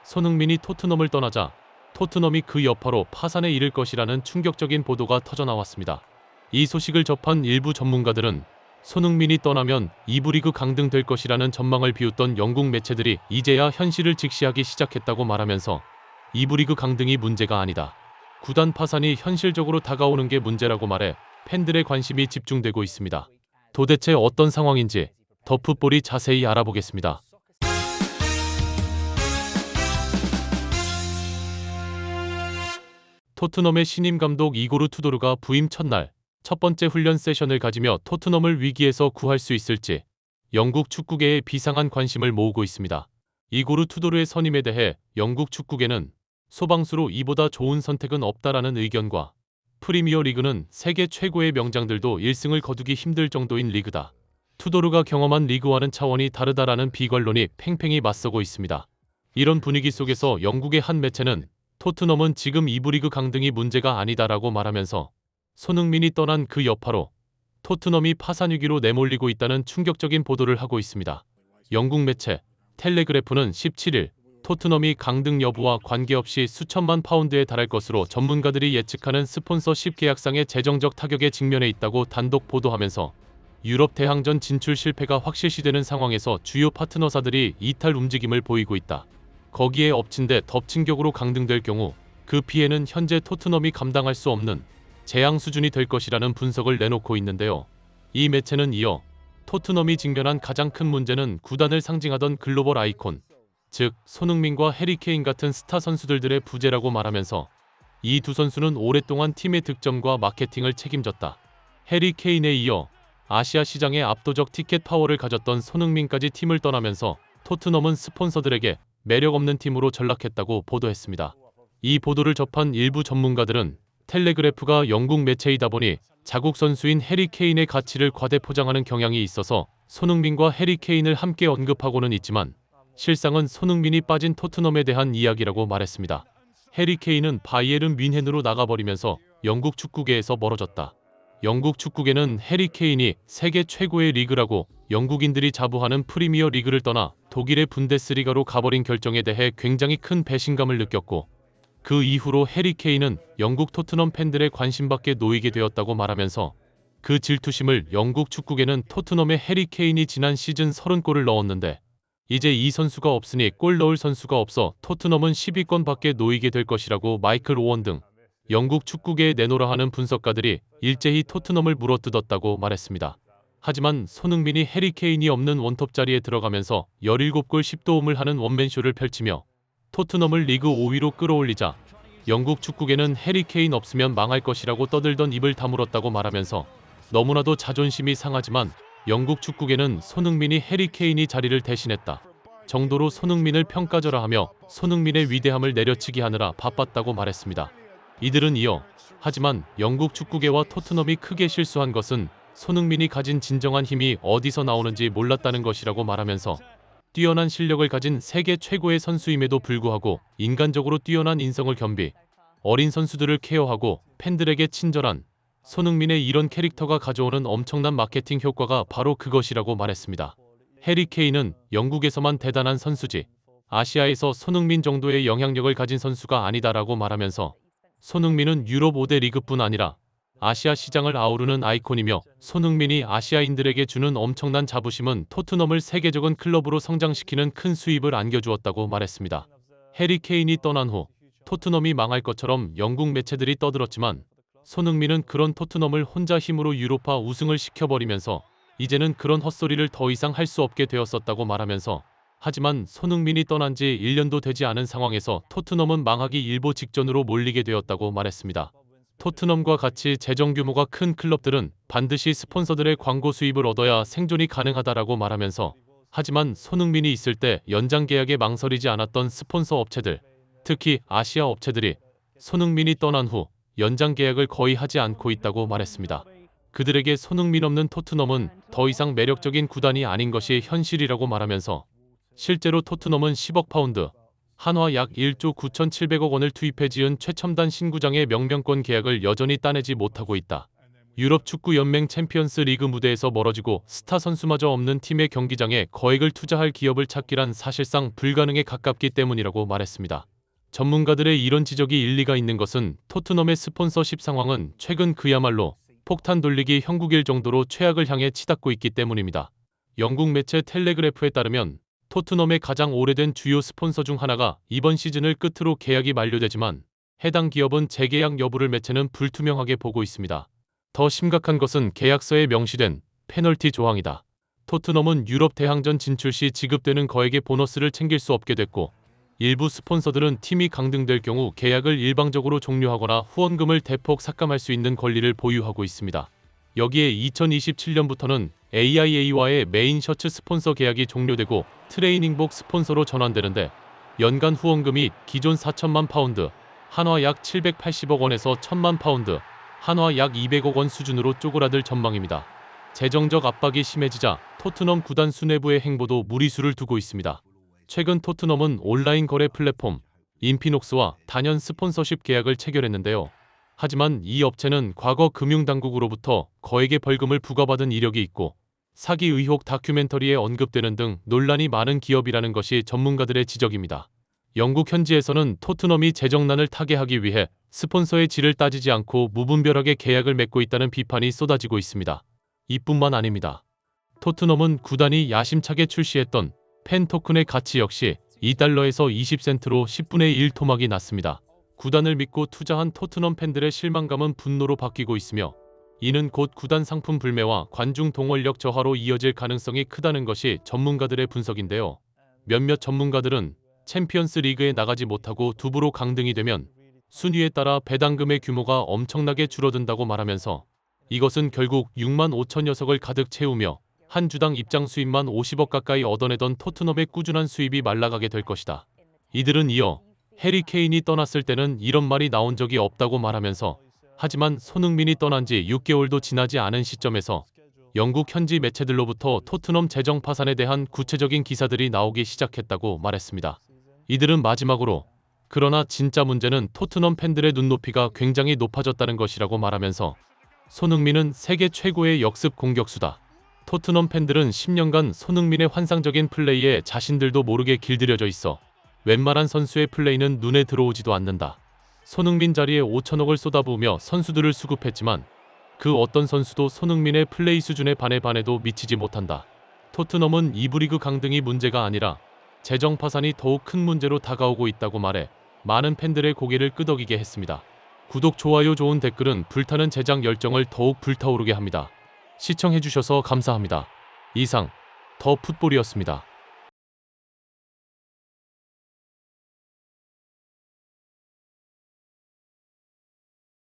손흥민이 토트넘을 떠나자 토트넘이 그 여파로 파산에 이를 것이라는 충격적인 보도가 터져나왔습니다. 이 소식을 접한 일부 전문가들은 손흥민이 떠나면 2부 리그 강등될 것이라는 전망을 비웃던 영국 매체들이 이제야 현실을 직시하기 시작했다고 말하면서 2부 리그 강등이 문제가 아니다. 구단 파산이 현실적으로 다가오는 게 문제라고 말해 팬들의 관심이 집중되고 있습니다. 도대체 어떤 상황인지 더 풋볼이 자세히 알아보겠습니다. 토트넘의 신임 감독 이고르 투도르가 부임 첫날 첫 번째 훈련 세션을 가지며 토트넘을 위기에서 구할 수 있을지 영국 축구계에 비상한 관심을 모으고 있습니다. 이고르 투도르의 선임에 대해 영국 축구계는 소방수로 이보다 좋은 선택은 없다라는 의견과 프리미어 리그는 세계 최고의 명장들도 1승을 거두기 힘들 정도인 리그다. 투도르가 경험한 리그와는 차원이 다르다라는 비관론이 팽팽히 맞서고 있습니다. 이런 분위기 속에서 영국의 한 매체는 토트넘은 지금 2부 리그 강등이 문제가 아니다라고 말하면서 손흥민이 떠난 그 여파로 토트넘이 파산 위기로 내몰리고 있다는 충격적인 보도를 하고 있습니다. 영국 매체 텔레그래프는 17일 토트넘이 강등 여부와 관계없이 수천만 파운드에 달할 것으로 전문가들이 예측하는 스폰서십 계약상의 재정적 타격에 직면해 있다고 단독 보도하면서 유럽 대항전 진출 실패가 확실시되는 상황에서 주요 파트너사들이 이탈 움직임을 보이고 있다. 거기에 엎친 데 덮친 격으로 강등될 경우 그 피해는 현재 토트넘이 감당할 수 없는 재앙 수준이 될 것이라는 분석을 내놓고 있는데요. 이 매체는 이어 토트넘이 직면한 가장 큰 문제는 구단을 상징하던 글로벌 아이콘, 즉 손흥민과 해리 케인 같은 스타 선수들의 부재라고 말하면서 이 두 선수는 오랫동안 팀의 득점과 마케팅을 책임졌다. 해리 케인에 이어 아시아 시장의 압도적 티켓 파워를 가졌던 손흥민까지 팀을 떠나면서 토트넘은 스폰서들에게 매력 없는 팀으로 전락했다고 보도했습니다. 이 보도를 접한 일부 전문가들은 텔레그래프가 영국 매체이다 보니 자국 선수인 해리 케인의 가치를 과대 포장하는 경향이 있어서 손흥민과 해리 케인을 함께 언급하고는 있지만 실상은 손흥민이 빠진 토트넘에 대한 이야기라고 말했습니다. 해리 케인은 바이에른 뮌헨으로 나가버리면서 영국 축구계에서 멀어졌다. 영국 축구계는 해리 케인이 세계 최고의 리그라고 영국인들이 자부하는 프리미어 리그를 떠나 독일의 분데스리가로 가버린 결정에 대해 굉장히 큰 배신감을 느꼈고 그 이후로 해리 케인은 영국 토트넘 팬들의 관심 밖에 놓이게 되었다고 말하면서 그 질투심을 영국 축구계는 토트넘의 해리 케인이 지난 시즌 30골을 넣었는데 이제 이 선수가 없으니 골 넣을 선수가 없어 토트넘은 10위권 밖에 놓이게 될 것이라고 마이클 오원 등 영국 축구계에 내놓으라 하는 분석가들이 일제히 토트넘을 물어뜯었다고 말했습니다. 하지만 손흥민이 해리 케인이 없는 원톱 자리에 들어가면서 17골 10도움을 하는 원맨쇼를 펼치며 토트넘을 리그 5위로 끌어올리자 영국 축구계는 해리 케인 없으면 망할 것이라고 떠들던 입을 다물었다고 말하면서 너무나도 자존심이 상하지만 영국 축구계는 손흥민이 해리 케인이 자리를 대신했다 정도로 손흥민을 평가절하 하며 손흥민의 위대함을 내려치기 하느라 바빴다고 말했습니다. 이들은 이어 하지만 영국 축구계와 토트넘이 크게 실수한 것은 손흥민이 가진 진정한 힘이 어디서 나오는지 몰랐다는 것이라고 말하면서 뛰어난 실력을 가진 세계 최고의 선수임에도 불구하고 인간적으로 뛰어난 인성을 겸비 어린 선수들을 케어하고 팬들에게 친절한 손흥민의 이런 캐릭터가 가져오는 엄청난 마케팅 효과가 바로 그것이라고 말했습니다. 해리 케인은 영국에서만 대단한 선수지 아시아에서 손흥민 정도의 영향력을 가진 선수가 아니다라고 말하면서 손흥민은 유럽 5대 리그뿐 아니라 아시아 시장을 아우르는 아이콘이며 손흥민이 아시아인들에게 주는 엄청난 자부심은 토트넘을 세계적인 클럽으로 성장시키는 큰 수입을 안겨주었다고 말했습니다. 해리 케인이 떠난 후 토트넘이 망할 것처럼 영국 매체들이 떠들었지만 손흥민은 그런 토트넘을 혼자 힘으로 유로파 우승을 시켜버리면서 이제는 그런 헛소리를 더 이상 할 수 없게 되었었다고 말하면서 하지만 손흥민이 떠난 지 1년도 되지 않은 상황에서 토트넘은 망하기 일보 직전으로 몰리게 되었다고 말했습니다. 토트넘과 같이 재정 규모가 큰 클럽들은 반드시 스폰서들의 광고 수입을 얻어야 생존이 가능하다라고 말하면서 하지만 손흥민이 있을 때 연장 계약에 망설이지 않았던 스폰서 업체들, 특히 아시아 업체들이 손흥민이 떠난 후 연장 계약을 거의 하지 않고 있다고 말했습니다. 그들에게 손흥민 없는 토트넘은 더 이상 매력적인 구단이 아닌 것이 현실이라고 말하면서 실제로 토트넘은 10억 파운드, 한화 약 1조 9,700억 원을 투입해 지은 최첨단 신구장의 명명권 계약을 여전히 따내지 못하고 있다. 유럽 축구 연맹 챔피언스 리그 무대에서 멀어지고 스타 선수마저 없는 팀의 경기장에 거액을 투자할 기업을 찾기란 사실상 불가능에 가깝기 때문이라고 말했습니다. 전문가들의 이런 지적이 일리가 있는 것은 토트넘의 스폰서십 상황은 최근 그야말로 폭탄 돌리기 형국일 정도로 최악을 향해 치닫고 있기 때문입니다. 영국 매체 텔레그래프에 따르면 토트넘의 가장 오래된 주요 스폰서 중 하나가 이번 시즌을 끝으로 계약이 만료되지만 해당 기업은 재계약 여부를 매체는 불투명하게 보고 있습니다. 더 심각한 것은 계약서에 명시된 페널티 조항이다. 토트넘은 유럽 대항전 진출 시 지급되는 거액의 보너스를 챙길 수 없게 됐고 일부 스폰서들은 팀이 강등될 경우 계약을 일방적으로 종료하거나 후원금을 대폭 삭감할 수 있는 권리를 보유하고 있습니다. 여기에 2027년부터는 AIA와의 메인 셔츠 스폰서 계약이 종료되고 트레이닝복 스폰서로 전환되는데 연간 후원금이 기존 4천만 파운드, 한화 약 780억 원에서 1,000만 파운드, 한화 약 200억 원 수준으로 쪼그라들 전망입니다. 재정적 압박이 심해지자 토트넘 구단 수뇌부의 행보도 무리수를 두고 있습니다. 최근 토트넘은 온라인 거래 플랫폼 인피녹스와 단연 스폰서십 계약을 체결했는데요. 하지만 이 업체는 과거 금융당국으로부터 거액의 벌금을 부과받은 이력이 있고 사기 의혹 다큐멘터리에 언급되는 등 논란이 많은 기업이라는 것이 전문가들의 지적입니다. 영국 현지에서는 토트넘이 재정난을 타개하기 위해 스폰서의 질을 따지지 않고 무분별하게 계약을 맺고 있다는 비판이 쏟아지고 있습니다. 이뿐만 아닙니다. 토트넘은 구단이 야심차게 출시했던 팬 토큰의 가치 역시 2달러에서 20센트로 10분의 1 토막이 났습니다. 구단을 믿고 투자한 토트넘 팬들의 실망감은 분노로 바뀌고 있으며 이는 곧 구단 상품 불매와 관중 동원력 저하로 이어질 가능성이 크다는 것이 전문가들의 분석인데요. 몇몇 전문가들은 챔피언스 리그에 나가지 못하고 두부로 강등이 되면 순위에 따라 배당금의 규모가 엄청나게 줄어든다고 말하면서 이것은 결국 6만 5천 녀석을 가득 채우며 한 주당 입장 수입만 50억 가까이 얻어내던 토트넘의 꾸준한 수입이 말라가게 될 것이다. 이들은 이어 해리 케인이 떠났을 때는 이런 말이 나온 적이 없다고 말하면서 하지만 손흥민이 떠난 지 6개월도 지나지 않은 시점에서 영국 현지 매체들로부터 토트넘 재정 파산에 대한 구체적인 기사들이 나오기 시작했다고 말했습니다. 이들은 마지막으로 그러나 진짜 문제는 토트넘 팬들의 눈높이가 굉장히 높아졌다는 것이라고 말하면서 손흥민은 세계 최고의 역습 공격수다. 토트넘 팬들은 10년간 손흥민의 환상적인 플레이에 자신들도 모르게 길들여져 있어 웬만한 선수의 플레이는 눈에 들어오지도 않는다. 손흥민 자리에 5천억을 쏟아부으며 선수들을 수급했지만 그 어떤 선수도 손흥민의 플레이 수준에 반해도 미치지 못한다. 토트넘은 2부 리그 강등이 문제가 아니라 재정 파산이 더욱 큰 문제로 다가오고 있다고 말해 많은 팬들의 고개를 끄덕이게 했습니다. 구독, 좋아요, 좋은 댓글은 불타는 제작 열정을 더욱 불타오르게 합니다. 시청해주셔서 감사합니다. 이상 더 풋볼이었습니다.